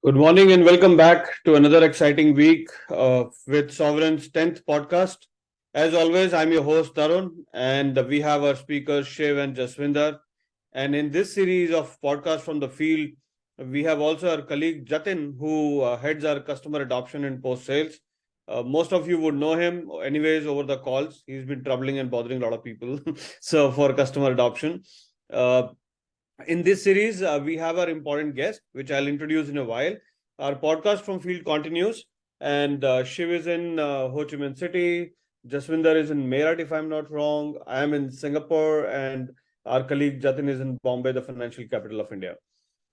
Good morning and welcome back to another exciting week with Sovereign's 10th podcast. As always, I'm your host Tarun, and we have our speakers Shiv and Jaswinder. And in this series of podcasts from the field, we have also our colleague Jatin, who heads our customer adoption and post sales. Most of you would know him, anyways, over the calls. He's been troubling and bothering a lot of people. So, for customer adoption. Uh, in this series, we have our important guest, which I'll introduce in a while. Our podcast from field continues, and Shiv is in Ho Chi Minh City. Jaswinder is in Meerut, if I'm not wrong. I am in Singapore, and our colleague Jatin is in Bombay, the financial capital of India.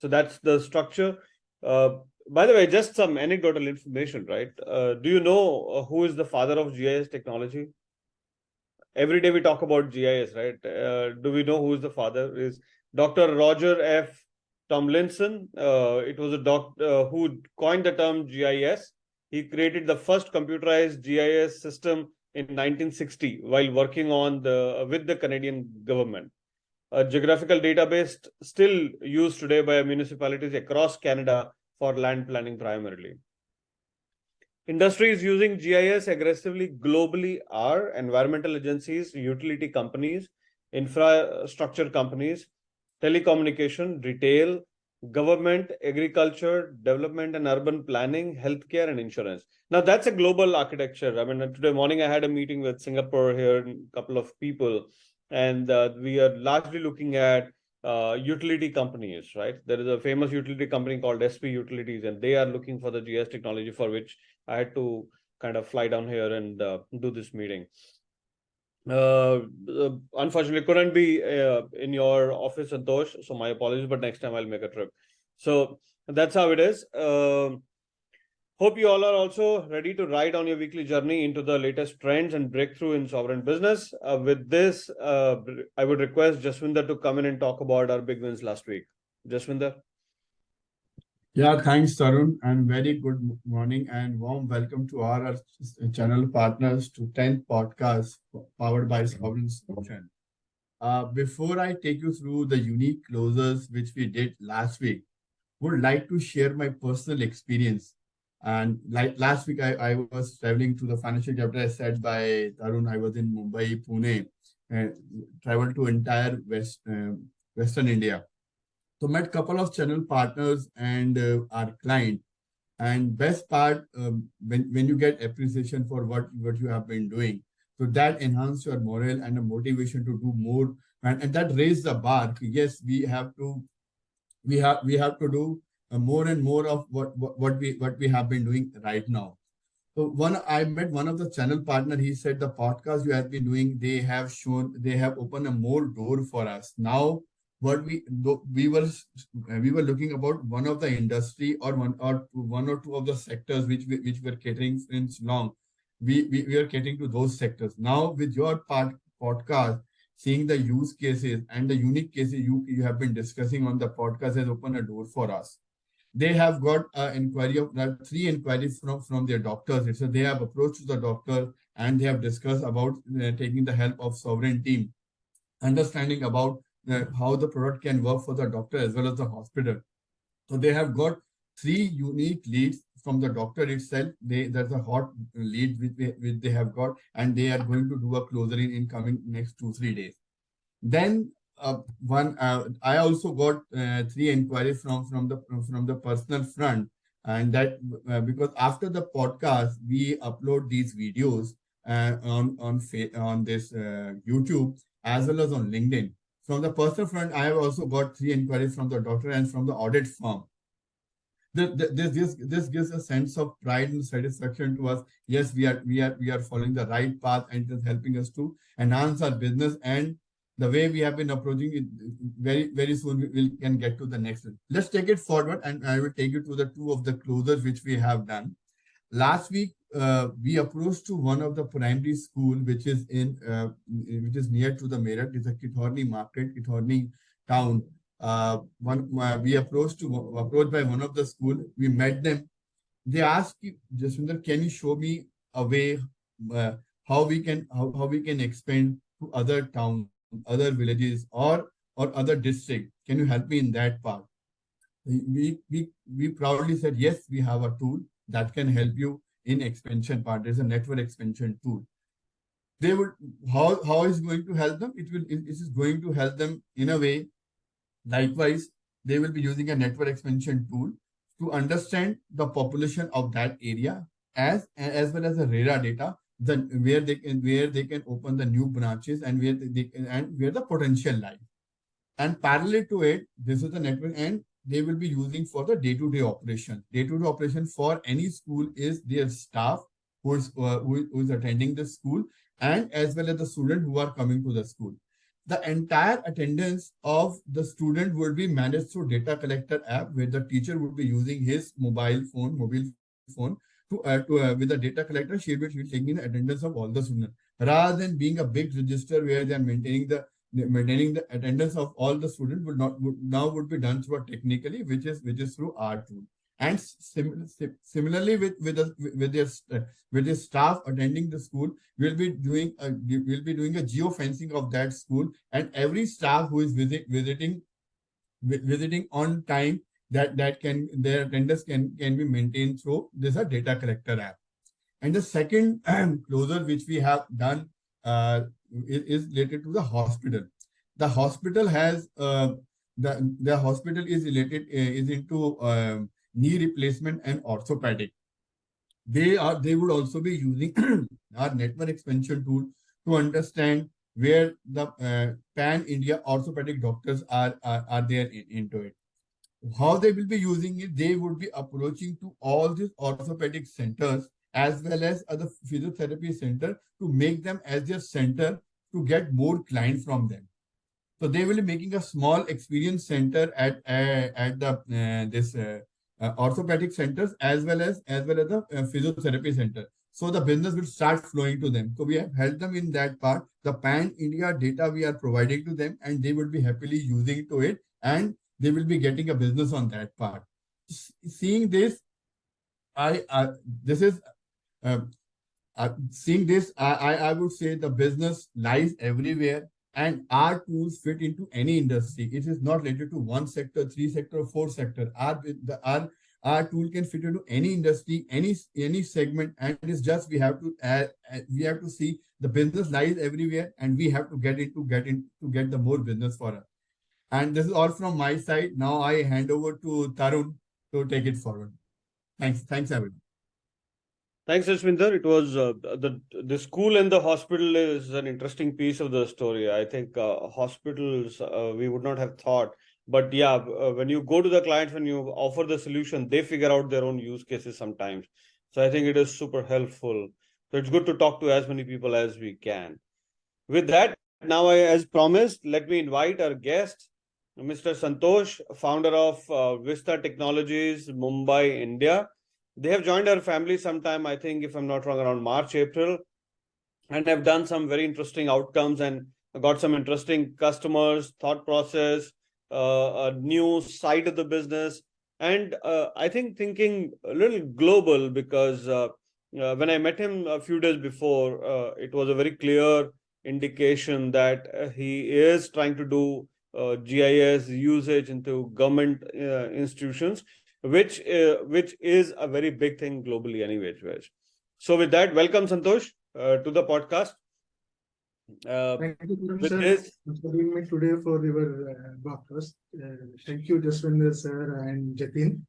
So that's the structure. Uh, by the way, just some anecdotal information, right? Do you know who is the father of GIS technology? Every day we talk about GIS, right? Do we know who is the father? Is Dr. Roger F. Tomlinson. It was a doctor who coined the term GIS. He created the first computerized GIS system in 1960 while working on the with the Canadian government. A geographical database still used today by municipalities across Canada for land planning primarily. Industries using GIS aggressively globally are environmental agencies, utility companies, infrastructure companies, telecommunication, retail, government, agriculture, development and urban planning, healthcare, and insurance. Now, that's a global architecture. I mean, today morning I had a meeting with Singapore here, a couple of people, and we are largely looking at utility companies, right? There is a famous utility company called SP Utilities, and they are looking for the GIS technology for which I had to kind of fly down here and do this meeting. Unfortunately, couldn't be in your office, Santosh. So my apologies, but next time I'll make a trip. So that's how it is. Hope you all are also ready to ride on your weekly journey into the latest trends and breakthrough in sovereign business. With this, I would request Jaswinder to come in and talk about our big wins last week. Jaswinder. Yeah, thanks, Tarun, and very good morning and warm welcome to our channel partners to 10th podcast powered by Sovereign Solution. Before I take you through the unique closers which we did last week, would like to share my personal experience. And like last week, I was traveling to the financial capital. As said by Tarun, I was in Mumbai, Pune, and traveled to entire Western India. So met couple of channel partners and our client. And best part, when you get appreciation for what you have been doing, so that enhance your morale and a motivation to do more, and that raise the bar. Yes, we have to do more and more of what we have been doing right now. So I met one of the channel partner. He said the podcast you have been doing, they have opened a more door for us. Now, what we were looking about one of the industry or one or two of the sectors which were catering since long. We are catering to those sectors now with your podcast. Seeing the use cases and the unique cases you have been discussing on the podcast has opened a door for us. They have got inquiry of three inquiries from their doctors. So they have approached the doctor and they have discussed about taking the help of sovereign team, understanding about how the product can work for the doctor as well as the hospital. So they have got three unique leads from the doctor itself. There's a hot lead which they have got, and they are going to do a closer in coming next 2-3 days. Then I also got three inquiries from the personal front, and that because after the podcast we upload these videos on this YouTube as well as on LinkedIn. From the personal front, I have also got three inquiries from the doctor and from the audit firm. This gives a sense of pride and satisfaction to us. Yes, we are following the right path, and it is helping us to enhance our business and the way we have been approaching it. Very soon we can get to the next one. Let's take it forward, and I will take you to the two of the closers which we have done. Last week, we approached to one of the primary school which is near to the Meerut. It's a Kithorni market, Kithorni town. We approached by one of the school. We met them. They asked, Jaswinder, can you show me a way how we can expand to other towns, other villages, or other district? Can you help me in that part? we proudly said, yes, we have a tool that can help you in expansion part. There's a network expansion tool. They would, how is going to help them? It is going to help them in a way. Likewise, they will be using a network expansion tool to understand the population of that area, as well as the radar data, where they can open the new branches, and where the potential lies. And parallel to it, this is the network, and they will be using for the day-to-day operation. Day-to-day operation for any school is their staff who is attending the school, and as well as the student who are coming to the school. The entire attendance of the student will be managed through data collector app, where the teacher would be using his mobile phone with the data collector. She will taking the attendance of all the students, rather than being a big register where they are maintaining the attendance of all the students. Would be done through a technically, which is through our tool. And similarly with their staff attending the school, we'll be doing a geofencing of that school, and every staff who is visiting on time, their attendance can be maintained through this a data collector app. And the second closer which we have done is related to the hospital. The hospital has the hospital is related is into knee replacement and orthopedic. They would also be using our network expansion tool to understand where the pan India orthopedic doctors are there into it. How they will be using it? They would be approaching to all these orthopedic centers as well as other physiotherapy center to make them as their center to get more clients from them. So they will be making a small experience center at the this orthopedic centers, as well as the physiotherapy center. So the business will start flowing to them. So we have helped them in that part. The pan India data we are providing to them, and they will be happily using to it, and they will be getting a business on that part. Seeing this, this is uh, seeing this, I would say the business lies everywhere, and our tools fit into any industry. It is not related to one sector, three sector, or four sector. Our tool can fit into any industry, any segment, and it's just we have to see the business lies everywhere, and we have to get the more business for us. And this is all from my side. Now I hand over to Tarun to take it forward. Thanks everyone. Thanks, Jaswinder. It was the school and the hospital is an interesting piece of the story. I think hospitals we would not have thought, but yeah, when you go to the clients, when you offer the solution, they figure out their own use cases sometimes. So I think it is super helpful. So it's good to talk to as many people as we can. With that, now as promised, let me invite our guest, Mr. Santosh, founder of Vista Technologies, Mumbai, India. They have joined our family sometime, I think, if I'm not wrong, around March, April, and have done some very interesting outcomes and got some interesting customers, thought process, a new side of the business. And I think thinking a little global, because when I met him a few days before, it was a very clear indication that he is trying to do GIS usage into government institutions, which is a very big thing globally anyway. So with that, welcome Santosh to the podcast. Thank you, Kiran With sir, this, for being me today for your podcast. Thank you, Jaswinder sir and Jatin,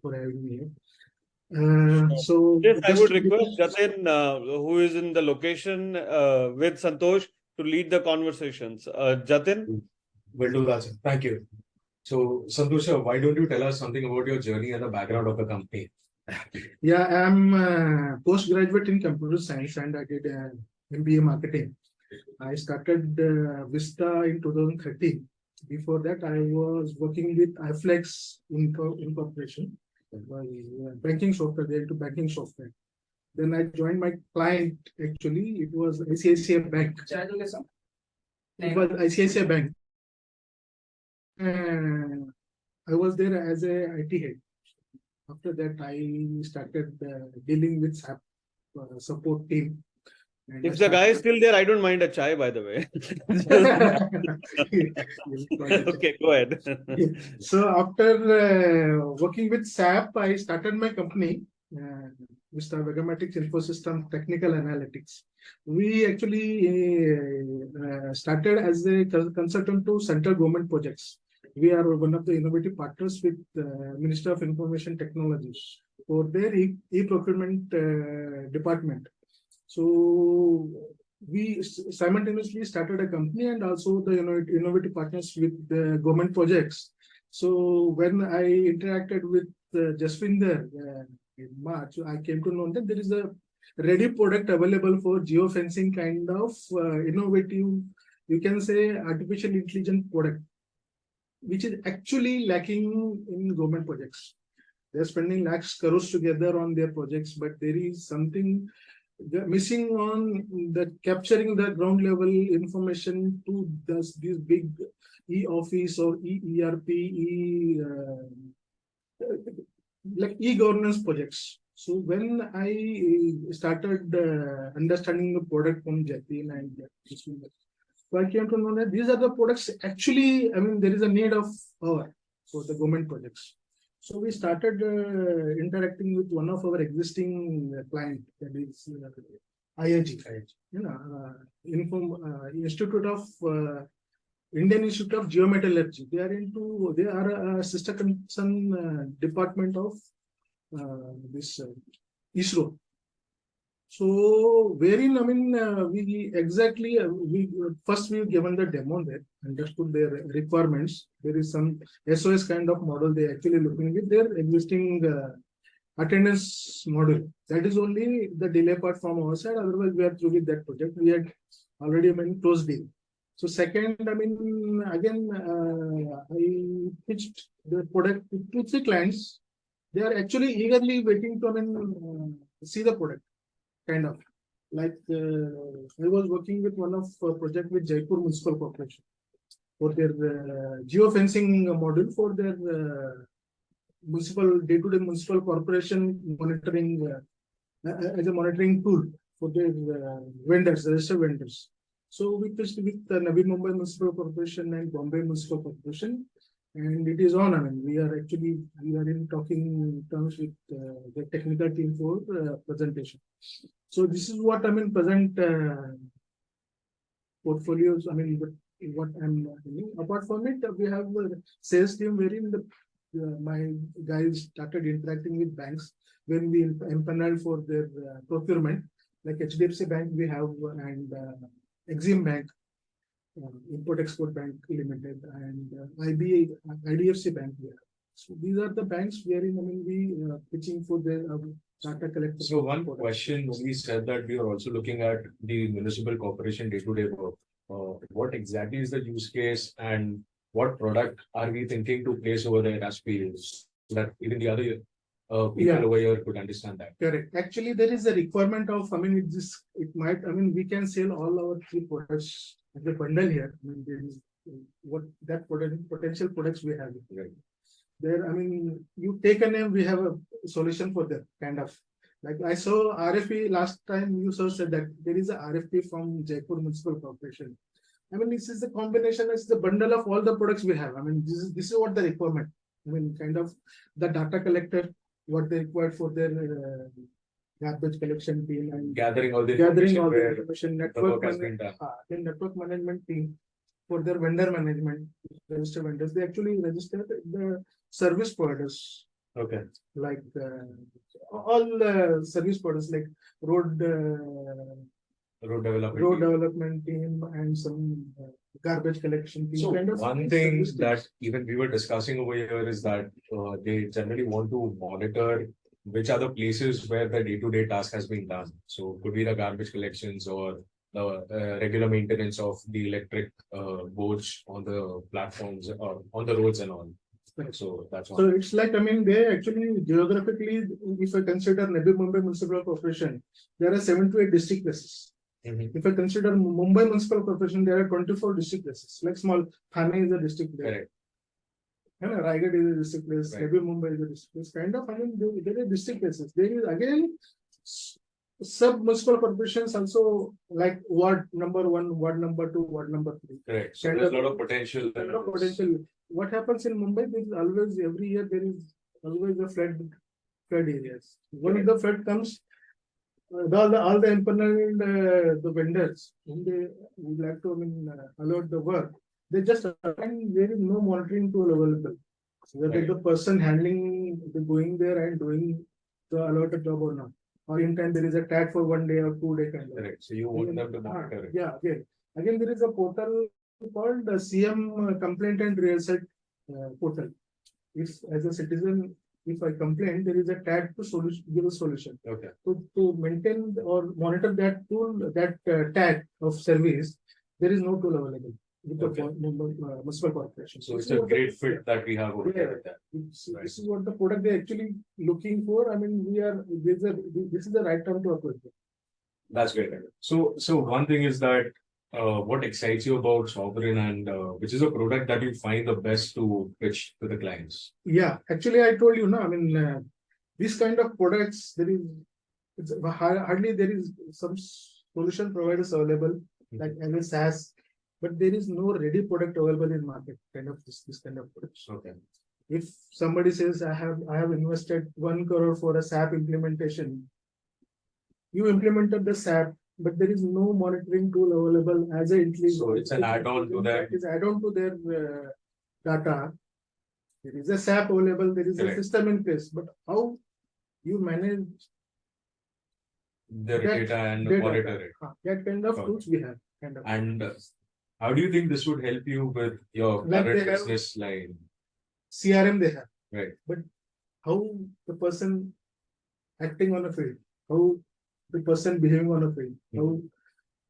for having me here. So yes, I just would request Jatin, who is in the location with Santosh, to lead the conversations. Jatin? Will do that, sir. Thank you. So, Santosh, sir, why don't you tell us something about your journey and the background of the company? yeah, I'm postgraduate in computer science and I did MBA marketing. I started Vista in 2013. Before that, I was working with iFlex Incorporation. That was banking software, they into banking software. Then I joined my client, actually, it was ICICI Bank. It was ICICI Bank. I was there as a IT head. After that, I started dealing with SAP support team. And If the guy is still there, I don't mind a chai, by the way. Okay, go ahead. So after working with SAP, I started my company, Vista Vegamatics Infosystem Technical Analytics. We actually started as a consultant to central government projects. We are one of the innovative partners with Minister of Information Technology for their e-procurement department. So we simultaneously started a company and also the innovative partners with the government projects. So when I interacted with Jaswinder in March, I came to know that there is a ready product available for geofencing kind of innovative, you can say artificial intelligence product, which is actually lacking in government projects. They're spending lakhs crores together on their projects, but there is something missing on the capturing the ground level information to these big e-office or e-ERP, like e-governance projects. So when I started understanding the product from Jatin and so I came to know that these are the products actually, I mean, there is a need of power for the government projects. So we started interacting with one of our existing client, that is IIG, Institute of Indian Institute of Geometallurgy. They are a sister concern department of this ISRO. So wherein, I mean, we exactly, first we given the demo there, understood their requirements. There is some SOS kind of model they actually looking with their existing attendance model. That is only the delay part from our side. Otherwise, we are through with that project. We had already closed deal. So second, I mean, again, I pitched the product to 2-3 clients. They are actually eagerly waiting to see the product. Kind of like I was working with one of project with Jaipur Municipal Corporation for their geofencing model for their municipal day-to-day municipal corporation monitoring as a monitoring tool for their vendors, registered vendors. So we pitched with Navi Mumbai Municipal Corporation and Bombay Municipal Corporation, and it is on. I mean, we are in talking terms with the technical team for presentation. So this is what present portfolios. I mean, what I'm doing. Apart from it, we have a sales team wherein my guys started interacting with banks when we empaneled for their procurement, like HDFC Bank we have and Exim Bank. Import-Export Bank Limited and IDFC Bank here. So these are the banks wherein we pitching for the data collector. So one question, we said that we are also looking at the municipal corporation day-to-day work. What exactly is the use case and what product are we thinking to place over there as we use so that even the other people over here could understand that? Correct. Actually, there is a requirement of, we can sell all our 3 products as a bundle here. I mean, there is what that potential products we have. Right. There, you take a name, we have a solution for that kind of. Like I saw RFP last time, you said that there is a RFP from Jaipur Municipal Corporation. This is the combination, it's the bundle of all the products we have. This is what the requirement. Kind of the data collector, what they require for their garbage collection team and gathering all the information, network management team for their vendor management, register vendors. They actually register the service providers. Okay. Like all service providers like road development team and some garbage collection team. So kind of one thing that even we were discussing over here is that they generally want to monitor which are the places where the day-to-day task has been done. So could be the garbage collections or the regular maintenance of the electric boards on the platforms or on the roads and all. So that's one. So it's like, they actually geographically, if I consider Navi Mumbai Municipal Corporation, there are 7 to 8 district places. If I consider Mumbai Municipal Corporation, there are 24 district places. Like small Thane is a district place. Correct. Raigad is a district place. Right. Navi Mumbai is a district place. Kind of, there are district places. There is again sub-municipal corporations also like ward number 1, ward number 2, ward number 3. Correct. So Kind there's a of- lot of potential. Kind of potential. What happens in Mumbai, there is always, every year, there is always a flood areas. When the flood comes, all the empaneled the vendors, whom they would like to, allot the work, they just find there is no monitoring tool available. So whether Right. the person handling, the going there and doing the allotted job or not. Or in time there is a tag for 1 day or 2 day kind of. Correct. So you want them to monitor it. Yeah, again there is a portal called the CM Complaint and Reset portal. If as a citizen, if I complain, there is a tag to give a solution. Okay. To maintain or monitor that tool, that tag of service, there is no tool available with the Okay. municipal corporation. So it's a great fit that we have over there with that. Right. This is what the product they're actually looking for. This is the right time to approach it. That's great. So one thing is that what excites you about Sovereign and which is a product that you find the best to pitch to the clients? Yeah, actually, I told you, these kind of products, hardly there is some solution providers available, like as a SaaS, but there is no ready product available in market, kind of this kind of products. Okay. If somebody says, I have invested 1 crore for a SAP implementation, you implemented the SAP, but there is no monitoring tool available as a intelligence. So it's an add-on to that. It is add-on to their data. There is a SAP available, there is Correct. a system in place, but how you manage Their that data and data? monitor it. That kind of Okay. tools we have. Kind of. And how do you think this would help you with your Like current they have- business line? CRM they have. Right. But how the person acting on a field, how the person behaving on a field, how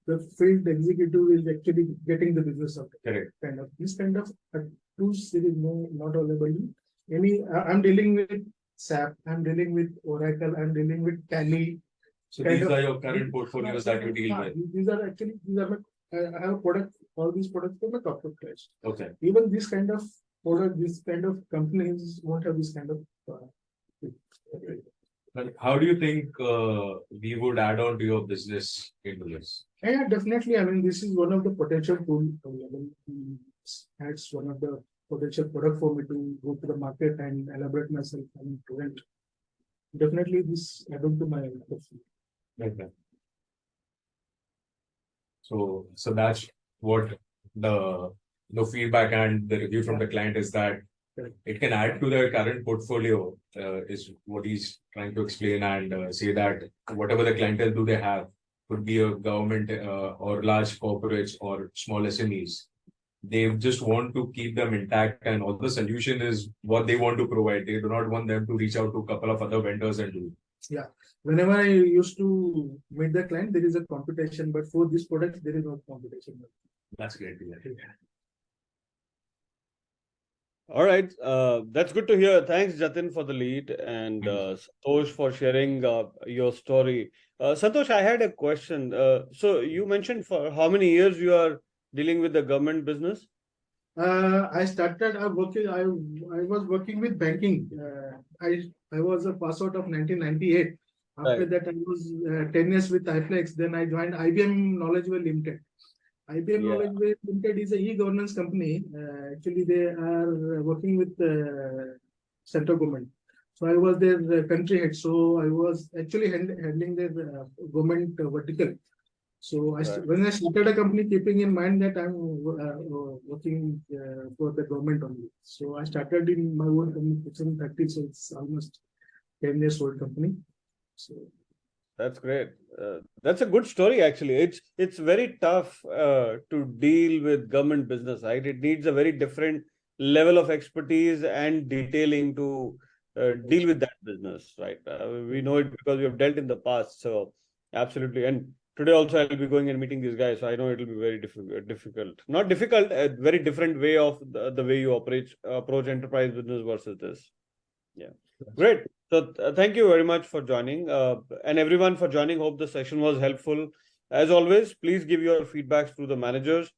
the field executive is actually getting the business out of it. Correct. Kind of this kind of tools there is not available in any. I'm dealing with SAP, I'm dealing with Oracle, I'm dealing with Tally. So Kind these of- are your current portfolios that you deal with. These are I have a product, all these products for my corporate clients. Okay. Even this kind of product, this kind of companies won't have this kind of. But how do you think we would add on to your business into this? Yeah, definitely. This is one of the potential tool available. That's one of the potential product for me to go to the market and elaborate myself and present. Definitely, this add on to my. Okay. So that's what the feedback and the review from the client is that Correct. it can add to their current portfolio, is what he's trying to explain, and say that whatever the clientele do they have could be a government or large corporates or small SMEs. They just want to keep them intact, and all the solution is what they want to provide. They do not want them to reach out to a couple of other vendors and do. Whenever I used to meet the client, there is a competition, but for this product, there is no competition. That's great to hear. All right, that's good to hear. Thanks, Jatin, for the lead, and Santosh for sharing your story. Santosh, I had a question. So you mentioned for how many years you are dealing with the government business? I started working. I was working with banking. I was a pass out of 1998. After Right. that, I was 10 years with iFlex. Then I joined IBM Knowledgeware Limited. IBM Yeah. Knowledgeware Limited is a e-governance company. Actually, they are working with central government. So I was their country head. So I was actually handling their government vertical. So when I started a company, keeping in mind that I'm working for the government only. So I started in my own company in 2013. So it's almost 10 years old company. So That's great. That's a good story, actually. It's very tough to deal with government business, right? It needs a very different level of expertise and detailing to deal with that business, right? We know it because we have dealt in the past. So absolutely. And today also I'll be going and meeting these guys. So I know it'll be very difficult. Not difficult, a very different way of the way you approach enterprise business versus this. Yeah. Great. So thank you very much for joining and everyone for joining. Hope the session was helpful. As always, please give your feedbacks to the managers.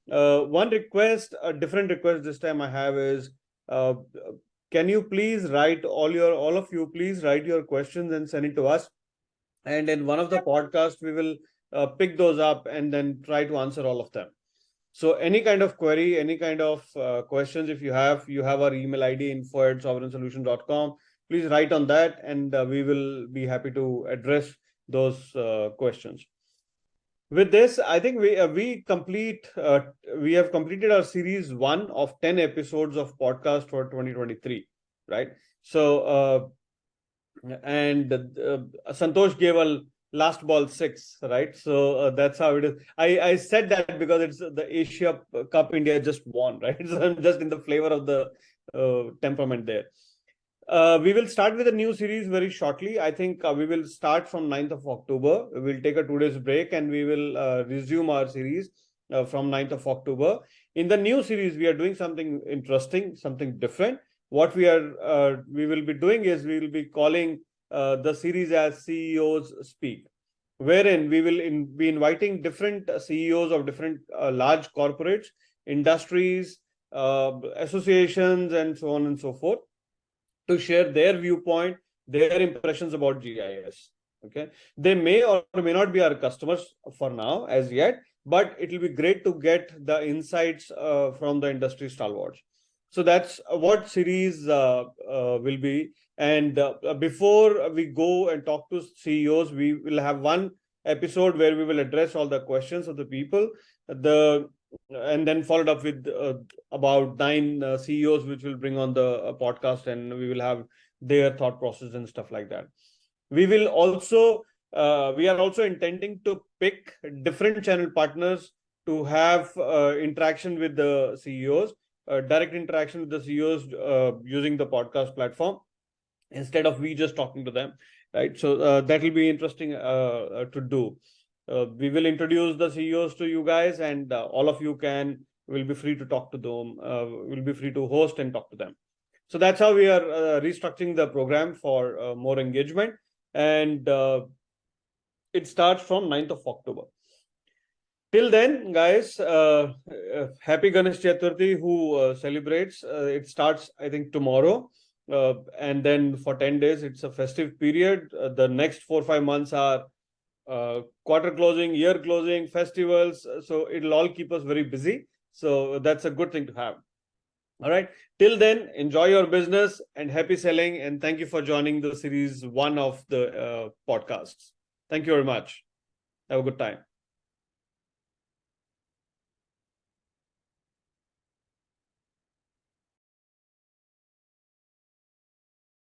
One request, a different request this time I have is, can you please write all of you, please write your questions and send it to us. And in one of the podcasts, we will pick those up and then try to answer all of them. So any kind of query, any kind of questions, if you have our email ID info@sovereignsolution.com. Please write on that, and we will be happy to address those questions. With this, I think we have completed our series 1 of 10 episodes of podcast for 2023, right? So and Santosh gave a last ball 6, right? So that's how it is. I said that because it's the Asia Cup India just won, right? So I'm just in the flavor of the temperament there. We will start with a new series very shortly. I think we will start from 9th of October. We will take a 2 days break and we will resume our series from 9th of October. In the new series, we are doing something interesting, something different. What we will be doing is we will be calling the series as CEOs Speak, wherein we will be inviting different CEOs of different large corporates, industries, associations, and so on and so forth, to share their viewpoint, their impressions about GIS. Okay, they may or may not be our customers for now as yet, but it will be great to get the insights from the industry stalwarts. So that's what series will be. And before we go and talk to CEOs, we will have one episode where we will address all the questions of the people. And then followed up with about 9 CEOs, which will bring on the podcast, and we will have their thought process and stuff like that. We will also we are also intending to pick different channel partners to have interaction with the CEOs, direct interaction with the CEOs using the podcast platform, instead of we just talking to them, right? So that will be interesting to do. We will introduce the CEOs to you guys, and all of you will be free to talk to them, will be free to host and talk to them. So that's how we are restructuring the program for more engagement, and it starts from 9th of October. Till then, guys, happy Ganesh Chaturthi, who celebrates. It starts, I think, tomorrow. And then for 10 days, it's a festive period. The next 4-5 months are quarter closing, year closing, festivals. So it'll all keep us very busy. So that's a good thing to have. All right. Till then, enjoy your business and happy selling. And thank you for joining the series 1 of the podcasts. Thank you very much. Have a good time.